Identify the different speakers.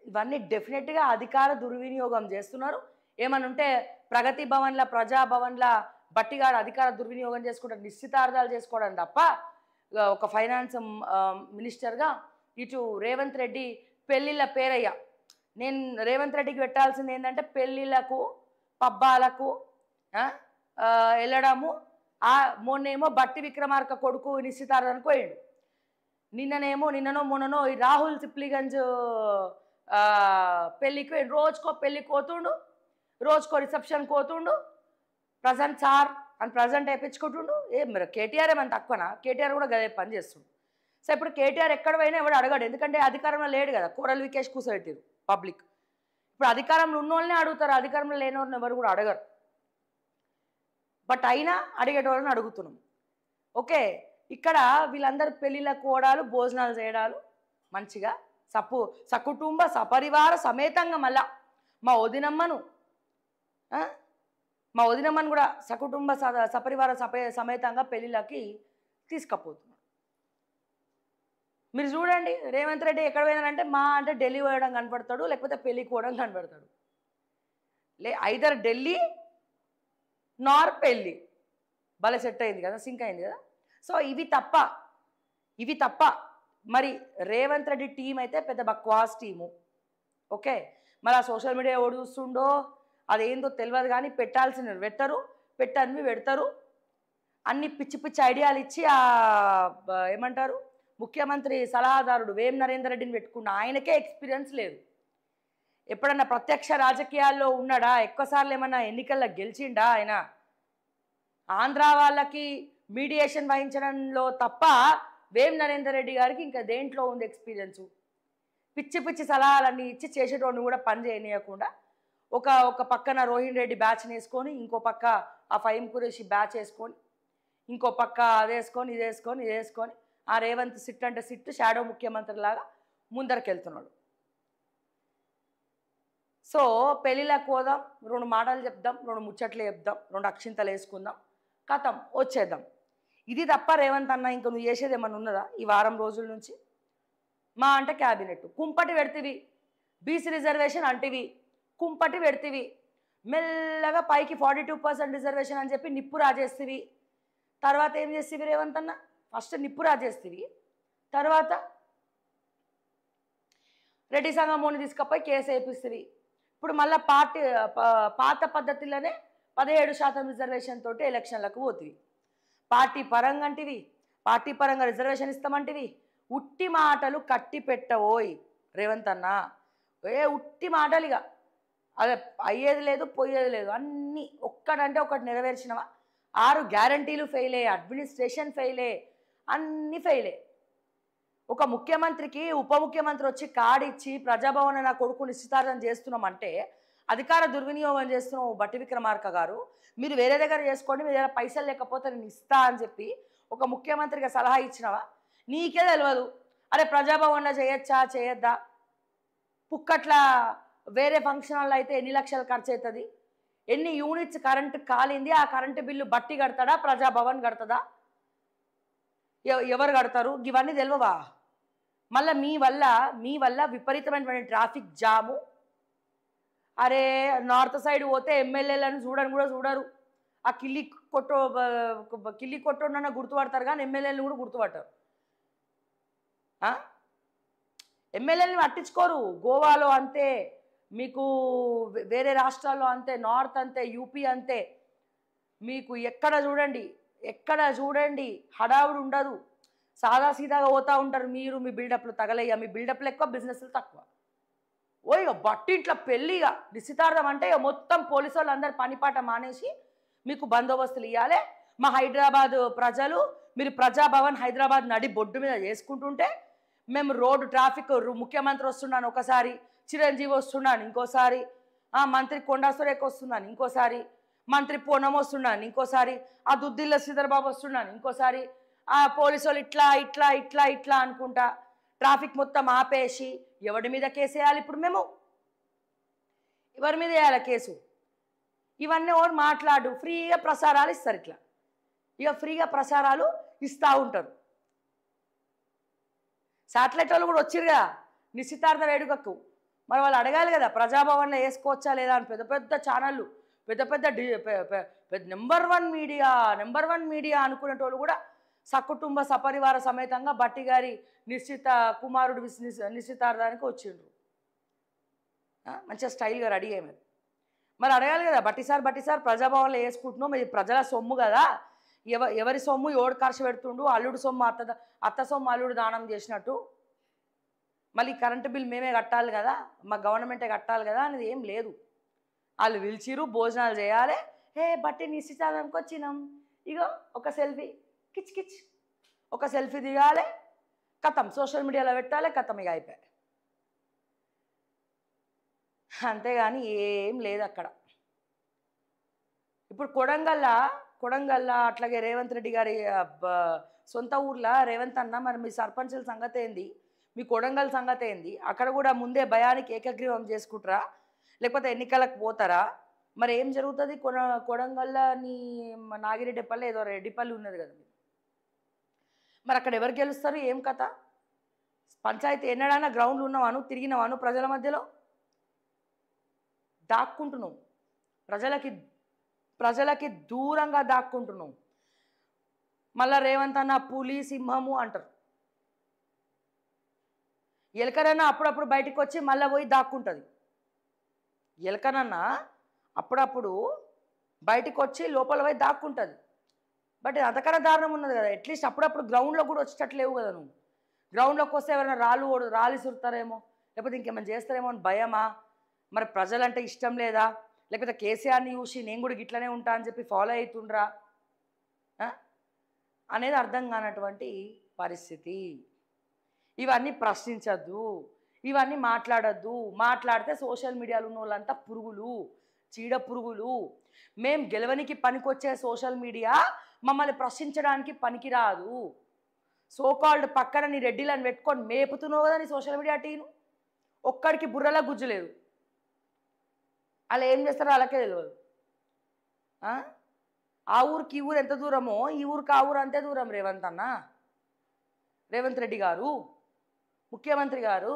Speaker 1: ఇవన్నీ డెఫినెట్గా అధికార దుర్వినియోగం చేస్తున్నారు. ఏమనుంటే ప్రగతి భవన్ల ప్రజాభవన్ల బట్టిగాడు అధికార దుర్వినియోగం చేసుకుంటారు, నిశ్చితార్థాలు చేసుకోవడం తప్ప ఒక ఫైనాన్స్ మినిస్టర్గా ఇటు రేవంత్ రెడ్డి పెళ్ళిళ్ళ పేరయ్య. నేను రేవంత్ రెడ్డికి పెట్టాల్సింది ఏంటంటే పెళ్ళిళ్ళకు పబ్బాలకు వెళ్ళడము. మొన్నేమో బట్టి విక్రమార్క కొడుకు నిశ్చితార్థానికి పోయాడు. నిన్ననో మొన్ననో ఈ రాహుల్ సిప్లిగంజ్ పెళ్ళికి పోయాడు. రోజుకో పెళ్ళికి పోతుండు, రోజుకో రిసెప్షన్కి పోతుండు, ప్రజెంట్ సార్ అని ప్రజెంట్ వేయించుకుంటుండు. మరి కేటీఆర్ ఏమన్నా తక్కువనా? కేటీఆర్ కూడా గదే పని చేస్తుండు. సో ఇప్పుడు కేటీఆర్ ఎక్కడ పోయినా ఎవడు అడగాడు, ఎందుకంటే అధికారంలో లేడు కదా. కూరలు వికేష్ కూర్చోబెట్టారు పబ్లిక్. ఇప్పుడు అధికారంలో ఉన్నోళ్ళనే అడుగుతారు, అధికారంలో లేని వాళ్ళని ఎవరు కూడా అడగరు. బట్ అయినా అడిగేటోళ్ళని అడుగుతున్నాం. ఓకే, ఇక్కడ వీళ్ళందరూ పెళ్ళిళ్ళ కోడాలు భోజనాలు చేయడాలు మంచిగా సకుటుంబ సపరివార సమేతంగా మళ్ళా మా వదినమ్మను కూడా సకుటుంబ సపరివార సమేతంగా పెళ్ళిళ్ళకి తీసుకపోతున్నాడు. మీరు చూడండి, రేవంత్ రెడ్డి ఎక్కడ పోయినారంటే మా అంటే ఢిల్లీ పోయడం కనపడతాడు, లేకపోతే పెళ్ళికి పోవడం కనపడతాడు. ఐదర్ ఢిల్లీ నార్ పెళ్ళి. భలే సెట్ అయింది కదా, సింక్ అయింది కదా. సో ఇవి తప్ప మరి రేవంత్ రెడ్డి టీం అయితే పెద్ద బక్వాస్ టీము. ఓకే, మరి ఆ సోషల్ మీడియా ఎవడు చూస్తుండో అదేందో తెలియదు, కానీ పెట్టాల్సినవి పెట్టనివి పెడతారు. అన్ని పిచ్చి పిచ్చి ఐడియాలు ఇచ్చి ఏమంటారు ముఖ్యమంత్రి సలహాదారుడు వేం నరేందర్ రెడ్డిని పెట్టుకున్న ఆయనకే ఎక్స్పీరియన్స్ లేదు. ఎప్పుడన్నా ప్రత్యక్ష రాజకీయాల్లో ఉన్నాడా? ఎక్కువసార్లు ఏమన్నా ఎన్నికల్లో గెలిచిండా ఆయన? ఆంధ్ర వాళ్ళకి మీడియేషన్ వహించడంలో తప్ప వేం నరేందర్ రెడ్డి గారికి ఇంకా దేంట్లో ఉంది ఎక్స్పీరియన్సు? పిచ్చి పిచ్చి సలహాలన్నీ ఇచ్చి చేసేటోడిని కూడా పని చేయనీయకుండా ఒక పక్కన రోహిణ్ రెడ్డి బ్యాచ్ని వేసుకొని, ఇంకో పక్క ఆ ఫహీం ఖురేషి బ్యాచ్ వేసుకొని, ఇంకో పక్క అదేసుకొని ఇదేసుకొని ఆ రేవంత్ సిట్ అంటే సిట్టు షాడో ముఖ్యమంత్రి లాగా ముందరకెళ్తున్నాడు. సో పెళ్ళిళ్ళకి పోదాం, 2 మాటలు చెప్దాం, 2 ముచ్చట్లు చెప్దాం, 2 అక్షింతలు వేసుకుందాం, కథం వచ్చేద్దాం. ఇది తప్ప రేవంత్ అన్న ఇంక నువ్వు చేసేది ఏమన్నా ఉన్నదా ఈ వారం రోజుల నుంచి? మా అంటే క్యాబినెట్ కుంపటి పెడితివి, బీసీ రిజర్వేషన్ అంటివి, కుంపటి పెడితివి, మెల్లగా పైకి 42% రిజర్వేషన్ అని చెప్పి నిప్పు రాజేస్తేవి. తర్వాత ఏం చేస్తేవి రేవంత్ అన్న? ఫస్ట్ నిప్పు రాజేస్తేవి, తర్వాత రెడ్డి సంగమోని తీసుకపోయి కేసు వేపిస్తేవి. ఇప్పుడు మళ్ళీ పాత పద్ధతిలోనే 17% రిజర్వేషన్ తోటి ఎలక్షన్లకు పోతివి. పార్టీ పరంగా అంటివి, పార్టీ పరంగా రిజర్వేషన్ ఇస్తామంటివి. ఉట్టి మాటలు కట్టి పెట్టవోయ్ రేవంత్ అన్న. ఉట్టి మాటలు, ఇక అదే అయ్యేది లేదు పోయేది లేదు. అన్నీ ఒక్కడంటే ఒకటి నెరవేర్చినవా? 6 గ్యారంటీలు ఫెయిలే, అడ్మినిస్ట్రేషన్ ఫెయిలే, అన్నీ ఫెయిలే. ఒక ముఖ్యమంత్రికి ఉప ముఖ్యమంత్రి వచ్చి కాడిచ్చి ప్రజాభవన్ నా కొడుకు నిశ్చితార్థం చేస్తున్నామంటే అధికార దుర్వినియోగం చేస్తున్నావు బట్టి విక్రమార్క గారు. మీరు వేరే దగ్గర చేసుకోండి, మీ దగ్గర పైసలు లేకపోతే నేను ఇస్తా అని చెప్పి ఒక ముఖ్యమంత్రిగా సలహా ఇచ్చినవా? నీకే తెలియదు. అరే ప్రజాభవన్లో చేయొచ్చా చేయొద్దా? పుక్కట్ల వేరే ఫంక్షన్ హాల్లో అయితే ఎన్ని లక్షలు ఖర్చు అవుతుంది? ఎన్ని యూనిట్స్ కరెంటు కాలింది? ఆ కరెంటు బిల్లు బట్టి కడతాడా, ప్రజాభవన్ కడతదా? ఎవరు కడతారు? ఇవన్నీ తెలియవా? మళ్ళీ మీ వల్ల విపరీతమైనటువంటి ట్రాఫిక్ జాము. అరే నార్త్ సైడ్ పోతే ఎమ్మెల్యేలను కూడా చూడరు. ఆ కిల్లి కొట్టోడన్నా గుర్తుపడతారు, కానీ ఎమ్మెల్యేలను కూడా గుర్తుపడతారు. ఎమ్మెల్యేలను పట్టించుకోరు. గోవాలో అంతే, మీకు వేరే రాష్ట్రాల్లో అంతే, నార్త్ అంతే, యూపీ అంతే. మీకు ఎక్కడ చూడండి హడావుడు ఉండదు, సాదాసీదాగా పోతూ ఉంటారు. మీరు మీ బిల్డప్లు తగలయ్యా, మీ బిల్డప్లు ఎక్కువ, బిజినెస్లు తక్కువ. ఇక బట్టి ఇట్లా పెళ్ళిగా నిశ్చితార్థం అంటే ఇక మొత్తం పోలీసు వాళ్ళు అందరు పనిపాట మానేసి మీకు బందోబస్తులు ఇవ్వాలి. మా హైదరాబాద్ ప్రజలు మీరు ప్రజాభవన్ హైదరాబాద్ నడి బొడ్డు మీద చేసుకుంటుంటే మేము రోడ్డు ట్రాఫిక్ ముఖ్యమంత్రి వస్తున్నాను ఒకసారి, చిరంజీవి వస్తున్నాను ఇంకోసారి, మంత్రి కొండా సురేఖ వస్తున్నాను ఇంకోసారి, మంత్రి పూనం వస్తున్నాను ఇంకోసారి, ఆ దుద్దిల్ల శ్రీధర్బాబు వస్తున్నాను ఇంకోసారి, ఆ పోలీసు వాళ్ళు ఇట్లా అనుకుంటా ట్రాఫిక్ మొత్తం ఆపేసి ఎవడి మీద కేసు వేయాలి? ఇప్పుడు మేము ఎవరి మీద వేయాలి కేసు? ఇవన్నీ ఎవరు మాట్లాడు, ఫ్రీగా ప్రసారాలు ఇస్తారు. ఇక ఫ్రీగా ప్రసారాలు ఇస్తూ ఉంటారు. శాటిలైట్ వాళ్ళు కూడా వచ్చిరు కదా నిశ్చితార్థ వేడుకకు. మరి వాళ్ళు అడగాలి కదా, ప్రజాభవన్లో వేసుకోవచ్చా లేదా అని. పెద్ద పెద్ద ఛానళ్ళు, పెద్ద పెద్ద నెంబర్ వన్ మీడియా అనుకునేటోళ్ళు కూడా సకుటుంబ సపరివార సమేతంగా బట్టి గారి కుమారుడు నిశ్చితార్థానికి వచ్చిండ్రు. మంచిగా స్టైల్గా రెడీ అయ్యి మరి అడగాలి కదా, బట్టి సార్ ప్రజాభవన్లో వేసుకుంటున్నాం, ఇది ప్రజల సొమ్ము కదా, ఎవరి సొమ్ము ఎవడు ఖర్చు పెడుతుండు, అల్లుడు సొమ్ము అత్త సొమ్ము అల్లుడు దానం చేసినట్టు, మళ్ళీ కరెంటు బిల్ మేమే కట్టాలి కదా, మా గవర్నమెంటే కట్టాలి కదా అనేది ఏం లేదు. వాళ్ళు పిలిచిరు, భోజనాలు చేయాలి, బట్టి నిశ్చితార్థానికి వచ్చినాం, ఇగో ఒక సెల్ఫీ కిచ్ ఒక సెల్ఫీ దిగాలి, కథం సోషల్ మీడియాలో పెట్టాలి, కథం ఇక అయిపోయాయి. అంతేగాని ఏం లేదు అక్కడ. ఇప్పుడు కొడంగల్ల అట్లాగే రేవంత్ రెడ్డి గారి సొంత ఊర్లో రేవంత్ అన్న, మరి మీ సర్పంచుల సంగతి ఏంది, మీ కొడంగల్ సంగతి ఏంది, అక్కడ కూడా ముందే భయానికి ఏకగ్రీవం చేసుకుంటారా, లేకపోతే ఎన్నికలకు పోతారా, మరి ఏం జరుగుతుంది? కొడంగల్లో నాగిరెడ్డిపల్లి ఏదో రెడ్డిపల్లి ఉన్నది కదా, మరి అక్కడ ఎవరు గెలుస్తారు, ఏం కథ? పంచాయతీ ఎన్నడైనా గ్రౌండ్లు ఉన్నావాను, తిరిగినవాను, ప్రజల మధ్యలో దాక్కుంటున్నావు, ప్రజలకి దూరంగా దాక్కుంటున్నావు. మళ్ళా రేవంత్ అన్న పులి సింహము అంటారు. ఎలకనన్నా అప్పుడప్పుడు బయటికి వచ్చి మళ్ళీ పోయి దాక్కుంటుంది. ఎలకనన్నా అప్పుడప్పుడు బయటికి వచ్చి లోపల పోయి దాక్కుంటుంది. బట్ అంతకన్నా దారుణం ఉన్నది కదా, అట్లీస్ట్ అప్పుడప్పుడు గ్రౌండ్లో కూడా వచ్చేటట్లేవు కదా. నువ్వు గ్రౌండ్లోకి వస్తే ఎవరైనా రాళ్ళు సురుతారేమో, లేకపోతే ఇంకేమైనా చేస్తారేమో అని భయమా? మరి ప్రజలంటే ఇష్టం లేదా, లేకపోతే కేసీఆర్ని చూసి నేను కూడా గిట్లనే ఉంటా అని చెప్పి ఫాలో అవుతుండ్రా అనేది అర్థం కానటువంటి పరిస్థితి. ఇవన్నీ ప్రశ్నించద్దు, ఇవన్నీ మాట్లాడద్దు. మాట్లాడితే సోషల్ మీడియాలో ఉన్న వాళ్ళంతా పురుగులు, చీడ పురుగులు. మేం గెలవనికి పనికొచ్చే సోషల్ మీడియా మమ్మల్ని ప్రశ్నించడానికి పనికిరాదు. సోకాల్డ్ పక్కన నీ రెడ్డిలను పెట్టుకొని మేపుతున్నావు కదా నీ సోషల్ మీడియా టీను, ఒక్కడికి బుర్రలా గుజ్జులేదు. అలా ఏం చేస్తారో వాళ్ళకే తెలియదు. ఆ ఊరికి ఈ ఊరు ఎంత దూరమో ఈ ఊరికి ఆ ఊరు అంతే దూరం. రేవంత్ రెడ్డి గారు, ముఖ్యమంత్రి గారు